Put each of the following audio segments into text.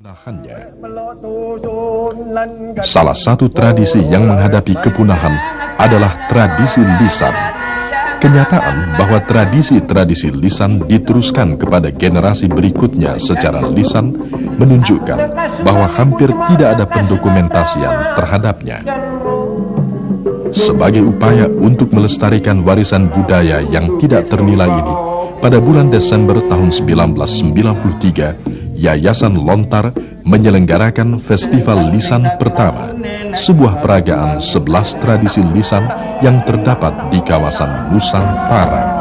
kepunahannya. Salah satu tradisi yang menghadapi kepunahan adalah tradisi lisan. Kenyataan bahwa tradisi-tradisi lisan diteruskan kepada generasi berikutnya secara lisan menunjukkan bahwa hampir tidak ada pendokumentasian terhadapnya. Sebagai upaya untuk melestarikan warisan budaya yang tidak ternilai ini, pada bulan Desember tahun 1993, Yayasan Lontar menyelenggarakan Festival Lisan pertama, sebuah peragaan 11 tradisi lisan yang terdapat di kawasan Nusantara.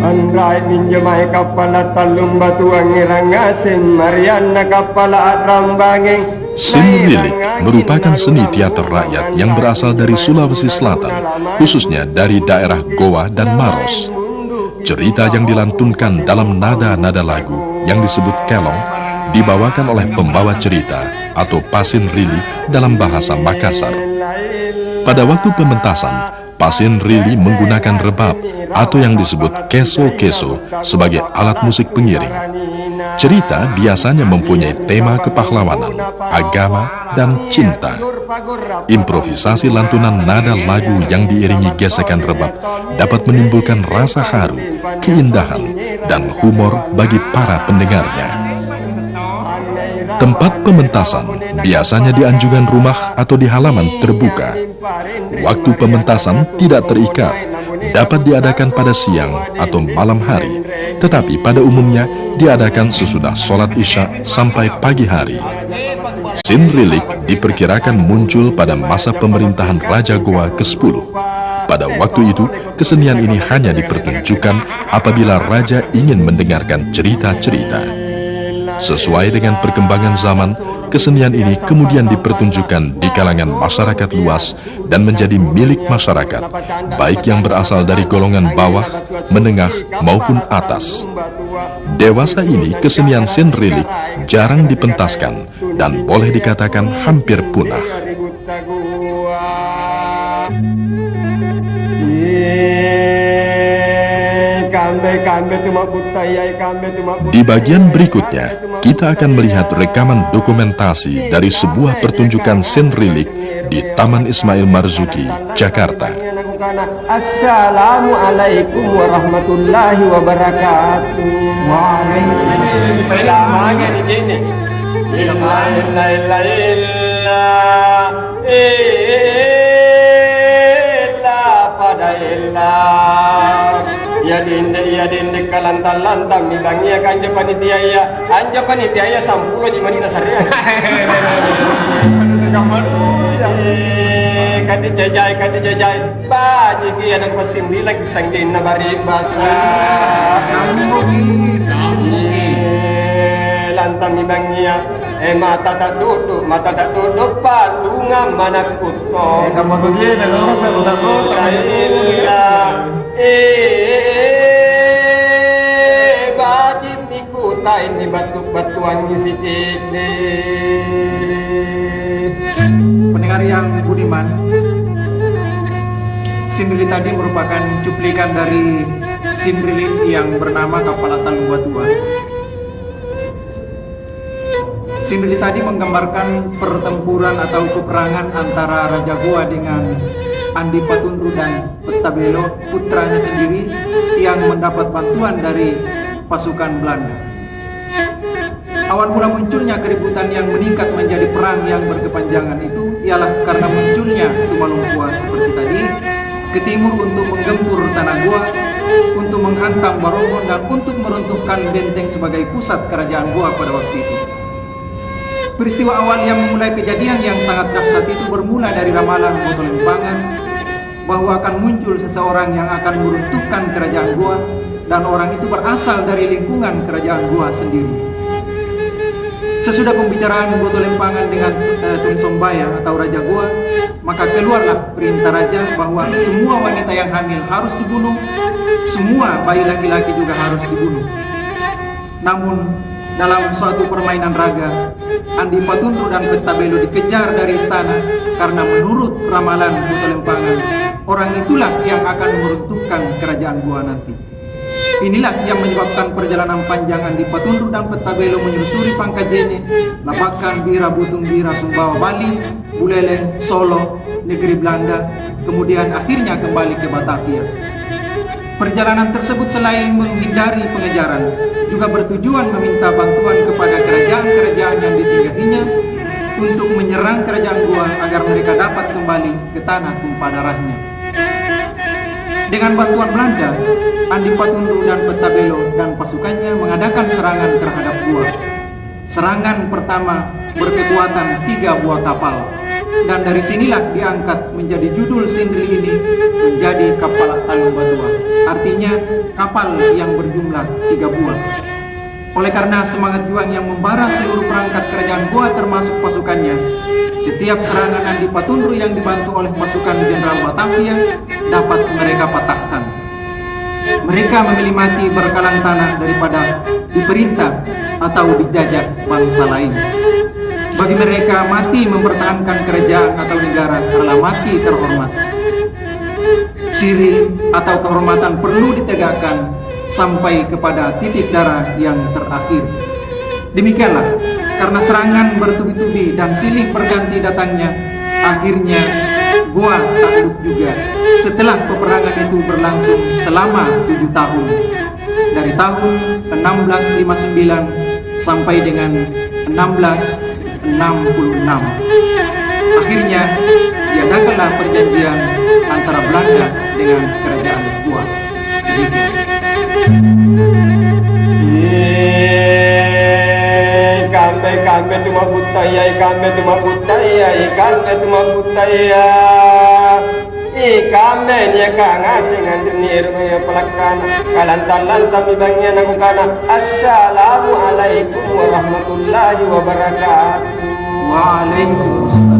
Andrai pinjamai kapala talum batu angirang asin Mariana kapala rambanging. Simrilik merupakan seni teater rakyat yang berasal dari Sulawesi Selatan, khususnya dari daerah Goa dan Maros. Cerita yang dilantunkan dalam nada-nada lagu yang disebut kelong dibawakan oleh pembawa cerita atau Pasin Rili dalam bahasa Makassar. Pada waktu pementasan, Pasin Rili menggunakan rebab atau yang disebut keso-keso sebagai alat musik pengiring. Cerita biasanya mempunyai tema kepahlawanan, agama, dan cinta. Improvisasi lantunan nada lagu yang diiringi gesekan rebab dapat menimbulkan rasa haru, keindahan, dan humor bagi para pendengarnya. Tempat pementasan biasanya di anjungan rumah atau di halaman terbuka. Waktu pementasan tidak terikat, dapat diadakan pada siang atau malam hari, tetapi pada umumnya diadakan sesudah sholat isya sampai pagi hari. Sinrilik diperkirakan muncul pada masa pemerintahan Raja Goa ke-10. Pada waktu itu, kesenian ini hanya dipertunjukkan apabila raja ingin mendengarkan cerita-cerita. Sesuai dengan perkembangan zaman, kesenian ini kemudian dipertunjukkan di kalangan masyarakat luas dan menjadi milik masyarakat, baik yang berasal dari golongan bawah, menengah, maupun atas. Dewasa ini kesenian Sinrilik jarang dipentaskan dan boleh dikatakan hampir punah. Di bagian berikutnya, kita akan melihat rekaman dokumentasi dari sebuah pertunjukan Sinrilik di Taman Ismail Marzuki, Jakarta. Assalamualaikum warahmatullahi wabarakatuh. Ya dinde kalantang-lantang bilangnya kan anja panitia sampulo di Madinah Syariah. Kan dijajai baji ki anak pasim bilang sanggin na bari basa. Lantang bilangnya mata tak duduk palungan mana kuto. Kamu begini batin ikutain di batu-batuan ngisi ini. Pendengar yang budiman, Simrilik tadi merupakan cuplikan dari Simrilik yang bernama Kapala Talum Batua. Simrilik tadi menggambarkan pertempuran atau peperangan antara Raja Goa dengan Andi Patundru dan Petabelo, putranya sendiri yang mendapat bantuan dari pasukan Belanda. Awal mula munculnya keributan yang meningkat menjadi perang yang berkepanjangan itu ialah karena munculnya Tumalumpuan seperti tadi ke timur untuk menggempur tanah Goa, untuk menghantam Barongon dan untuk meruntuhkan benteng sebagai pusat kerajaan Goa pada waktu itu. Peristiwa awal yang memulai kejadian yang sangat dahsyat itu bermula dari ramalan Boto Lempangan bahwa akan muncul seseorang yang akan meruntuhkan kerajaan Goa, dan orang itu berasal dari lingkungan kerajaan Goa sendiri. Sesudah pembicaraan Boto Lempangan dengan Tun Sombaya atau Raja Goa, maka keluarlah perintah raja bahwa semua wanita yang hamil harus dibunuh, semua bayi laki-laki juga harus dibunuh. Namun dalam suatu permainan raga, Andi Patundru dan Pettabelo dikejar dari istana karena menurut ramalan Buto Lempangan, orang itulah yang akan meruntuhkan kerajaan Goa nanti. Inilah yang menyebabkan perjalanan panjang Andi Patundru dan Pettabelo menyusuri Pangkajene, Labakan, Bira, Butung, Bira, Sumbawa, Bali, Buleleng, Solo, negeri Belanda, kemudian akhirnya kembali ke Batavia. Perjalanan tersebut selain menghindari pengejaran, juga bertujuan meminta bantuan kepada kerajaan-kerajaan yang disinggahinya untuk menyerang kerajaan Goa agar mereka dapat kembali ke tanah tumpah darahnya. Dengan bantuan Belanda, Andi Patundru dan Pettabelo dan pasukannya mengadakan serangan terhadap Goa. Serangan pertama berkekuatan 3 buah kapal, dan dari sinilah diangkat menjadi judul Sindri ini menjadi kapal Talung Batua, artinya kapal yang berjumlah 3 buah. Oleh karena semangat juang yang membara seluruh perangkat kerajaan Goa termasuk pasukannya, setiap serangan Andi Patundru yang dibantu oleh pasukan Jenderal Batavia dapat mereka patahkan. Mereka memilih mati berkalang tanah daripada diperintah atau dijajah bangsa lain. Bagi mereka, mati mempertahankan kerajaan atau negara adalah mati terhormat. Siri atau kehormatan perlu ditegakkan sampai kepada titik darah yang terakhir. Demikianlah, karena serangan bertubi-tubi dan silih berganti datangnya, akhirnya Goa takluk juga setelah peperangan itu berlangsung selama 7 tahun, dari tahun 1659 sampai dengan 1666. Akhirnya diadakanlah perjanjian antara Belanda dengan kerajaan Goa. Kame tuma butaya, kame tuma butaya, kame tuma butaya. Kame nya kanga singan nir me pelakana kalantalan tapi bangnya nagukana. Assalamualaikum warahmatullahi wabarakatuh. Waalaikumsalam.